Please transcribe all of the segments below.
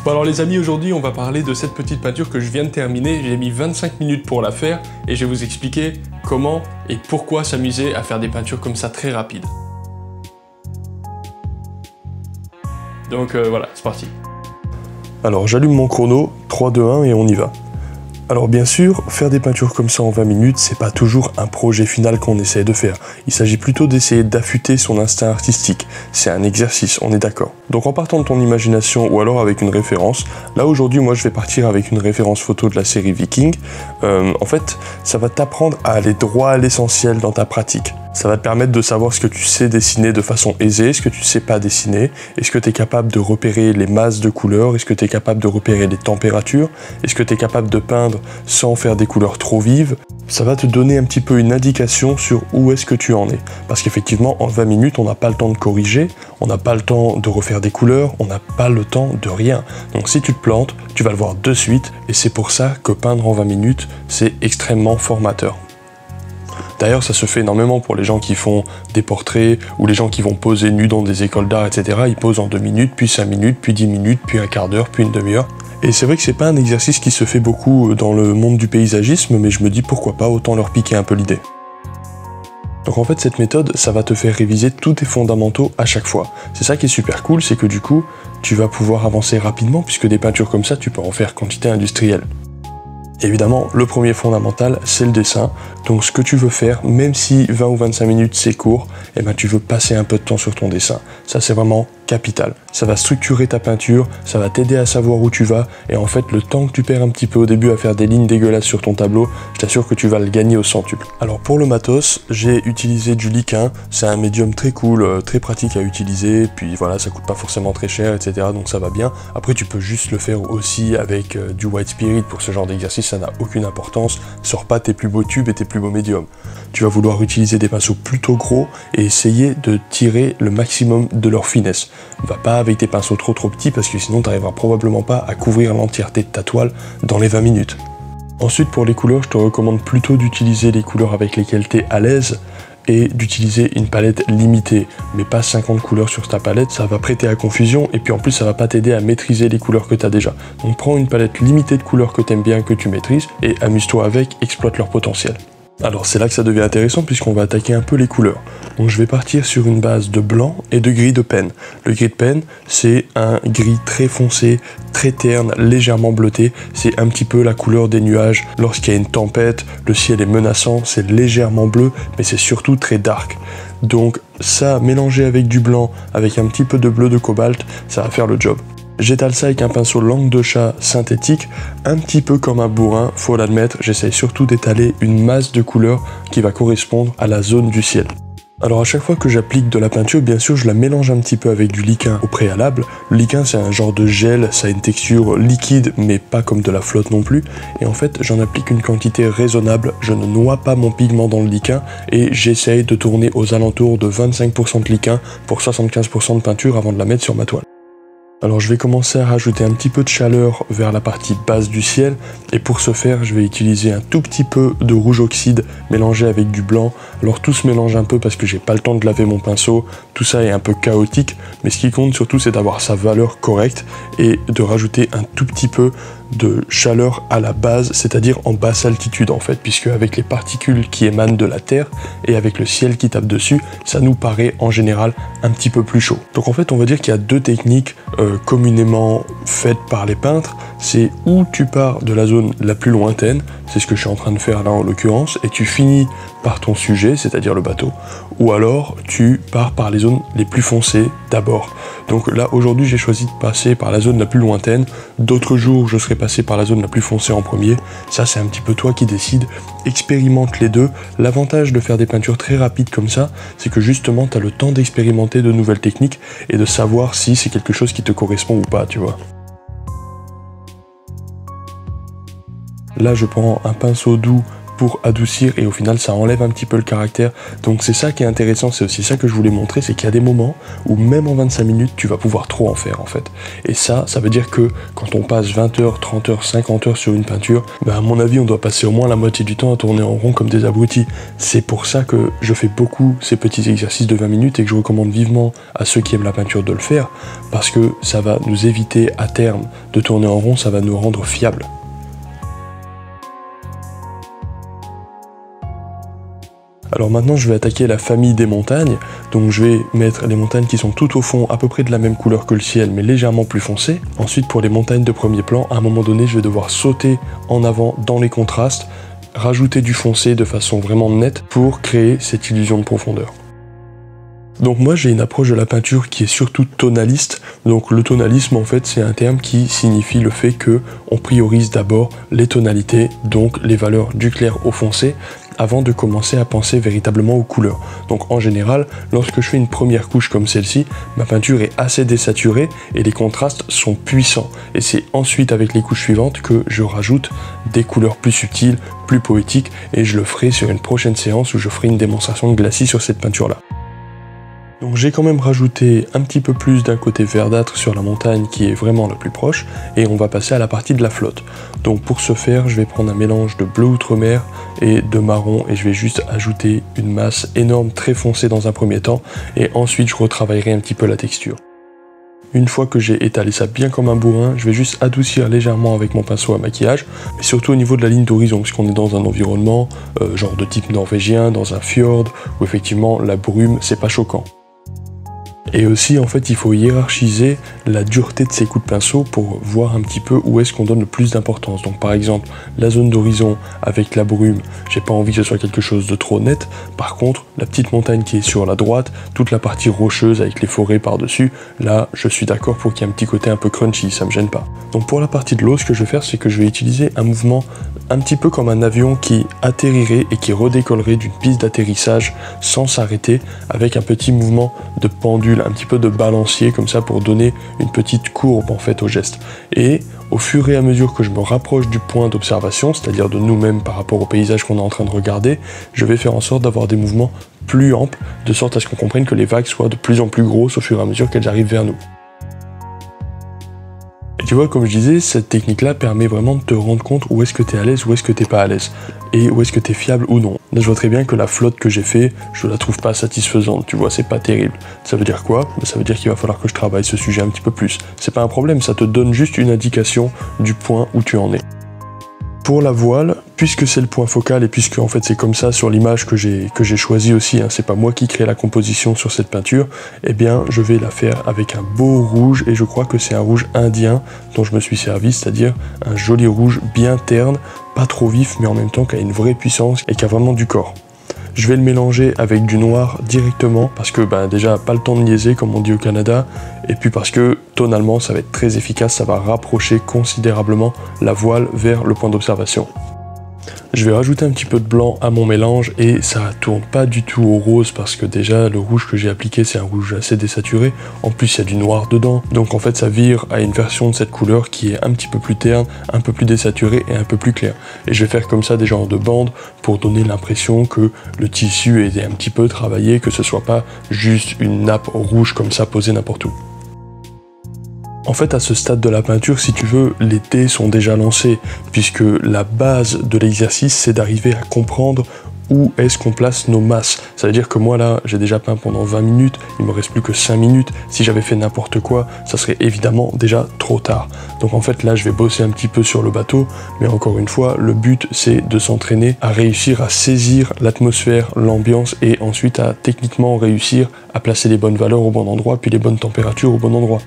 Bon alors les amis, aujourd'hui on va parler de cette petite peinture que je viens de terminer. J'ai mis 25 minutes pour la faire et je vais vous expliquer comment et pourquoi s'amuser à faire des peintures comme ça très rapides. Donc voilà, c'est parti. Alors j'allume mon chrono, 3, 2, 1 et on y va. Alors bien sûr, faire des peintures comme ça en 20 minutes, c'est pas toujours un projet final qu'on essaie de faire. Il s'agit plutôt d'essayer d'affûter son instinct artistique. C'est un exercice, on est d'accord. Donc en partant de ton imagination ou alors avec une référence, là aujourd'hui moi je vais partir avec une référence photo de la série Viking. En fait, ça va t'apprendre à aller droit à l'essentiel dans ta pratique. Ça va te permettre de savoir ce que tu sais dessiner de façon aisée, ce que tu sais pas dessiner, est-ce que tu es capable de repérer les masses de couleurs, est-ce que tu es capable de repérer les températures, est-ce que tu es capable de peindre sans faire des couleurs trop vives. Ça va te donner un petit peu une indication sur où est-ce que tu en es. Parce qu'effectivement, en 20 minutes, on n'a pas le temps de corriger, on n'a pas le temps de refaire des couleurs, on n'a pas le temps de rien. Donc si tu te plantes, tu vas le voir de suite, et c'est pour ça que peindre en 20 minutes, c'est extrêmement formateur. D'ailleurs, ça se fait énormément pour les gens qui font des portraits ou les gens qui vont poser nus dans des écoles d'art, etc. Ils posent en 2 minutes, puis 5 minutes, puis 10 minutes, puis un quart d'heure, puis une demi-heure. Et c'est vrai que c'est pas un exercice qui se fait beaucoup dans le monde du paysagisme, mais je me dis pourquoi pas, autant leur piquer un peu l'idée. Donc en fait, cette méthode, ça va te faire réviser tous tes fondamentaux à chaque fois. C'est ça qui est super cool, c'est que du coup, tu vas pouvoir avancer rapidement, puisque des peintures comme ça, tu peux en faire quantité industrielle. Évidemment, le premier fondamental, c'est le dessin. Donc ce que tu veux faire, même si 20 ou 25 minutes c'est court, eh ben, tu veux passer un peu de temps sur ton dessin. Ça c'est vraiment capital. Ça va structurer ta peinture, ça va t'aider à savoir où tu vas, et en fait le temps que tu perds un petit peu au début à faire des lignes dégueulasses sur ton tableau, je t'assure que tu vas le gagner au centuple. Alors pour le matos, j'ai utilisé du Liquin, c'est un médium très cool, très pratique à utiliser, puis voilà, ça coûte pas forcément très cher, etc. donc ça va bien. Après tu peux juste le faire aussi avec du White Spirit pour ce genre d'exercice, ça n'a aucune importance, sors pas tes plus beaux tubes et tes plus beaux médiums. Tu vas vouloir utiliser des pinceaux plutôt gros et essayer de tirer le maximum de leur finesse. Va pas avec des pinceaux trop petits parce que sinon tu n'arriveras probablement pas à couvrir l'entièreté de ta toile dans les 20 minutes. Ensuite pour les couleurs, je te recommande plutôt d'utiliser les couleurs avec lesquelles tu es à l'aise et d'utiliser une palette limitée, mais pas 50 couleurs sur ta palette, ça va prêter à confusion et puis en plus ça va pas t'aider à maîtriser les couleurs que tu as déjà. Donc prends une palette limitée de couleurs que tu aimes bien, que tu maîtrises et amuse-toi avec, exploite leur potentiel. Alors c'est là que ça devient intéressant puisqu'on va attaquer un peu les couleurs. Donc je vais partir sur une base de blanc et de gris de peine. Le gris de peine, c'est un gris très foncé, très terne, légèrement bleuté. C'est un petit peu la couleur des nuages. Lorsqu'il y a une tempête, le ciel est menaçant, c'est légèrement bleu, mais c'est surtout très dark. Donc ça, mélangé avec du blanc, avec un petit peu de bleu de cobalt, ça va faire le job. J'étale ça avec un pinceau langue de chat synthétique, un petit peu comme un bourrin, faut l'admettre, j'essaye surtout d'étaler une masse de couleurs qui va correspondre à la zone du ciel. Alors à chaque fois que j'applique de la peinture, bien sûr je la mélange un petit peu avec du Liquin au préalable. Le Liquin c'est un genre de gel, ça a une texture liquide mais pas comme de la flotte non plus. Et en fait j'en applique une quantité raisonnable, je ne noie pas mon pigment dans le Liquin et j'essaye de tourner aux alentours de 25% de Liquin pour 75% de peinture avant de la mettre sur ma toile. Alors je vais commencer à rajouter un petit peu de chaleur vers la partie basse du ciel et pour ce faire je vais utiliser un tout petit peu de rouge oxyde mélangé avec du blanc. Alors tout se mélange un peu parce que j'ai pas le temps de laver mon pinceau, tout ça est un peu chaotique, mais ce qui compte surtout c'est d'avoir sa valeur correcte et de rajouter un tout petit peu de chaleur à la base, c'est-à-dire en basse altitude en fait, puisque avec les particules qui émanent de la Terre et avec le ciel qui tape dessus, ça nous paraît en général un petit peu plus chaud. Donc en fait on va dire qu'il y a deux techniques communément faites par les peintres, c'est où tu pars de la zone la plus lointaine, c'est ce que je suis en train de faire là en l'occurrence, et tu finis par ton sujet, c'est-à-dire le bateau, ou alors tu pars par les zones les plus foncées d'abord. Donc là aujourd'hui j'ai choisi de passer par la zone la plus lointaine, d'autres jours je serai passé par la zone la plus foncée en premier, ça c'est un petit peu toi qui décides, expérimente les deux. L'avantage de faire des peintures très rapides comme ça, c'est que justement tu as le temps d'expérimenter de nouvelles techniques et de savoir si c'est quelque chose qui te correspond ou pas, tu vois. Là je prends un pinceau doux pour adoucir et au final ça enlève un petit peu le caractère. Donc c'est ça qui est intéressant, c'est aussi ça que je voulais montrer, c'est qu'il y a des moments où même en 25 minutes tu vas pouvoir trop en faire en fait. Et ça veut dire que quand on passe 20 heures, 30 heures, 50 heures sur une peinture, à mon avis on doit passer au moins la moitié du temps à tourner en rond comme des abrutis. C'est pour ça que je fais beaucoup ces petits exercices de 20 minutes et que je recommande vivement à ceux qui aiment la peinture de le faire, parce que ça va nous éviter à terme de tourner en rond, ça va nous rendre fiables. Alors maintenant je vais attaquer la famille des montagnes, donc je vais mettre les montagnes qui sont tout au fond à peu près de la même couleur que le ciel mais légèrement plus foncé. Ensuite pour les montagnes de premier plan, à un moment donné je vais devoir sauter en avant dans les contrastes, rajouter du foncé de façon vraiment nette pour créer cette illusion de profondeur. Donc moi j'ai une approche de la peinture qui est surtout tonaliste, donc le tonalisme en fait c'est un terme qui signifie le fait que on priorise d'abord les tonalités, donc les valeurs du clair au foncé, avant de commencer à penser véritablement aux couleurs. Donc en général, lorsque je fais une première couche comme celle-ci, ma peinture est assez désaturée et les contrastes sont puissants. Et c'est ensuite avec les couches suivantes que je rajoute des couleurs plus subtiles, plus poétiques, et je le ferai sur une prochaine séance où je ferai une démonstration de glacis sur cette peinture-là. Donc j'ai quand même rajouté un petit peu plus d'un côté verdâtre sur la montagne qui est vraiment la plus proche, et on va passer à la partie de la flotte. Donc pour ce faire, je vais prendre un mélange de bleu outre-mer et de marron, et je vais juste ajouter une masse énorme très foncée dans un premier temps, et ensuite je retravaillerai un petit peu la texture. Une fois que j'ai étalé ça bien comme un bourrin, je vais juste adoucir légèrement avec mon pinceau à maquillage, mais surtout au niveau de la ligne d'horizon, puisqu'on est dans un environnement genre de type norvégien, dans un fjord, où effectivement la brume c'est pas choquant. Et aussi en fait il faut hiérarchiser la dureté de ces coups de pinceau pour voir un petit peu où est-ce qu'on donne le plus d'importance. Donc par exemple la zone d'horizon avec la brume, j'ai pas envie que ce soit quelque chose de trop net. Par contre la petite montagne qui est sur la droite, toute la partie rocheuse avec les forêts par dessus, là je suis d'accord pour qu'il y ait un petit côté un peu crunchy, ça me gêne pas. Donc pour la partie de l'eau, ce que je vais faire c'est que je vais utiliser un mouvement un petit peu comme un avion qui atterrirait et qui redécollerait d'une piste d'atterrissage sans s'arrêter, avec un petit mouvement de pendule, un petit peu de balancier comme ça pour donner une petite courbe en fait au geste. Et au fur et à mesure que je me rapproche du point d'observation, c'est-à-dire de nous-mêmes par rapport au paysage qu'on est en train de regarder, je vais faire en sorte d'avoir des mouvements plus amples, de sorte à ce qu'on comprenne que les vagues soient de plus en plus grosses au fur et à mesure qu'elles arrivent vers nous. Et tu vois, comme je disais, cette technique-là permet vraiment de te rendre compte où est-ce que tu es à l'aise, où est-ce que tu n'es pas à l'aise, et où est-ce que tu es fiable ou non. Là, je vois très bien que la flotte que j'ai fait, je la trouve pas satisfaisante, tu vois, c'est pas terrible. Ça veut dire quoi? Ça veut dire qu'il va falloir que je travaille ce sujet un petit peu plus. C'est pas un problème, ça te donne juste une indication du point où tu en es. Pour la voile, puisque c'est le point focal et puisque en fait c'est comme ça sur l'image que j'ai choisi aussi, hein, c'est pas moi qui crée la composition sur cette peinture, eh bien je vais la faire avec un beau rouge, et je crois que c'est un rouge indien dont je me suis servi, c'est-à-dire un joli rouge bien terne, pas trop vif mais en même temps qui a une vraie puissance et qui a vraiment du corps. Je vais le mélanger avec du noir directement parce que déjà pas le temps de niaiser comme on dit au Canada, et puis parce que tonalement ça va être très efficace, ça va rapprocher considérablement la voile vers le point d'observation. Je vais rajouter un petit peu de blanc à mon mélange et ça tourne pas du tout au rose parce que déjà le rouge que j'ai appliqué c'est un rouge assez désaturé, en plus il y a du noir dedans, donc en fait ça vire à une version de cette couleur qui est un petit peu plus terne, un peu plus désaturée et un peu plus claire. Et je vais faire comme ça des genres de bandes pour donner l'impression que le tissu est un petit peu travaillé, que ce soit pas juste une nappe rouge comme ça posée n'importe où. En fait, à ce stade de la peinture, si tu veux, les dés sont déjà lancés, puisque la base de l'exercice, c'est d'arriver à comprendre où est-ce qu'on place nos masses. Ça veut dire que moi, là, j'ai déjà peint pendant 20 minutes, il me reste plus que 5 minutes. Si j'avais fait n'importe quoi, ça serait évidemment déjà trop tard. Donc en fait, là, je vais bosser un petit peu sur le bateau, mais encore une fois, le but, c'est de s'entraîner à réussir à saisir l'atmosphère, l'ambiance, et ensuite à techniquement réussir à placer les bonnes valeurs au bon endroit, puis les bonnes températures au bon endroit.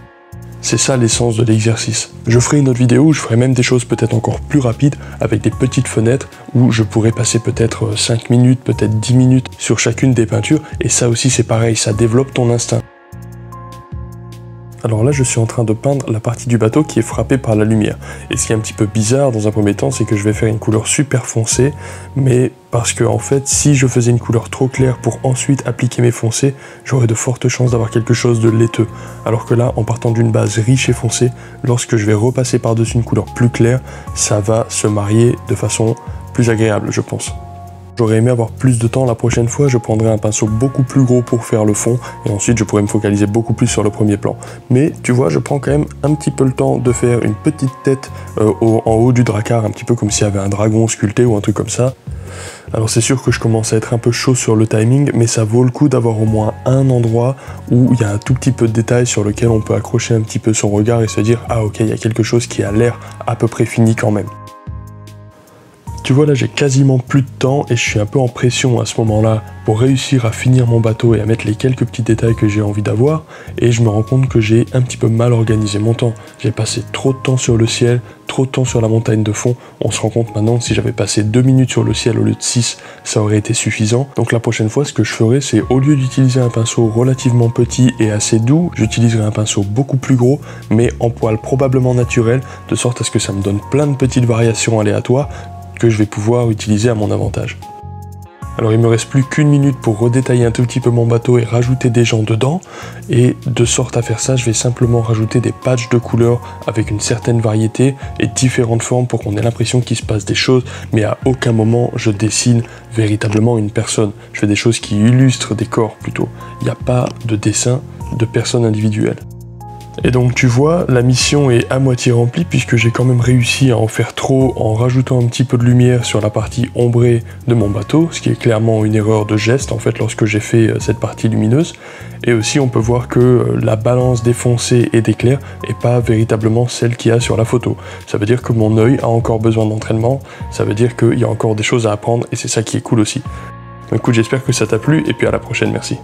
C'est ça l'essence de l'exercice. Je ferai une autre vidéo où je ferai même des choses peut-être encore plus rapides, avec des petites fenêtres où je pourrais passer peut-être 5 minutes, peut-être 10 minutes sur chacune des peintures, et ça aussi c'est pareil, ça développe ton instinct. Alors là, je suis en train de peindre la partie du bateau qui est frappée par la lumière. Et ce qui est un petit peu bizarre dans un premier temps, c'est que je vais faire une couleur super foncée, mais parce que en fait, si je faisais une couleur trop claire pour ensuite appliquer mes foncés, j'aurais de fortes chances d'avoir quelque chose de laiteux. Alors que là, en partant d'une base riche et foncée, lorsque je vais repasser par-dessus une couleur plus claire, ça va se marier de façon plus agréable, je pense. J'aurais aimé avoir plus de temps la prochaine fois, je prendrais un pinceau beaucoup plus gros pour faire le fond et ensuite je pourrais me focaliser beaucoup plus sur le premier plan. Mais tu vois, je prends quand même un petit peu le temps de faire une petite tête en haut du dracard, un petit peu comme s'il y avait un dragon sculpté ou un truc comme ça. Alors c'est sûr que je commence à être un peu chaud sur le timing, mais ça vaut le coup d'avoir au moins un endroit où il y a un tout petit peu de détail sur lequel on peut accrocher un petit peu son regard et se dire « Ah ok, il y a quelque chose qui a l'air à peu près fini quand même ». Tu vois là j'ai quasiment plus de temps et je suis un peu en pression à ce moment-là pour réussir à finir mon bateau et à mettre les quelques petits détails que j'ai envie d'avoir et je me rends compte que j'ai un petit peu mal organisé mon temps. J'ai passé trop de temps sur le ciel, trop de temps sur la montagne de fond. On se rend compte maintenant que si j'avais passé 2 minutes sur le ciel au lieu de 6, ça aurait été suffisant. Donc la prochaine fois ce que je ferai c'est au lieu d'utiliser un pinceau relativement petit et assez doux, j'utiliserai un pinceau beaucoup plus gros mais en poil probablement naturel de sorte à ce que ça me donne plein de petites variations aléatoires que je vais pouvoir utiliser à mon avantage. Alors il me reste plus qu'une minute pour redétailler un tout petit peu mon bateau et rajouter des gens dedans, et de sorte à faire ça, je vais simplement rajouter des patchs de couleurs avec une certaine variété et différentes formes pour qu'on ait l'impression qu'il se passe des choses, mais à aucun moment je dessine véritablement une personne. Je fais des choses qui illustrent des corps plutôt. Il n'y a pas de dessin de personne individuelle. Et donc tu vois, la mission est à moitié remplie puisque j'ai quand même réussi à en faire trop en rajoutant un petit peu de lumière sur la partie ombrée de mon bateau, ce qui est clairement une erreur de geste en fait lorsque j'ai fait cette partie lumineuse. Et aussi on peut voir que la balance des foncés et des clairs n'est pas véritablement celle qu'il y a sur la photo. Ça veut dire que mon œil a encore besoin d'entraînement, ça veut dire qu'il y a encore des choses à apprendre et c'est ça qui est cool aussi. Écoute, j'espère que ça t'a plu et puis à la prochaine, merci.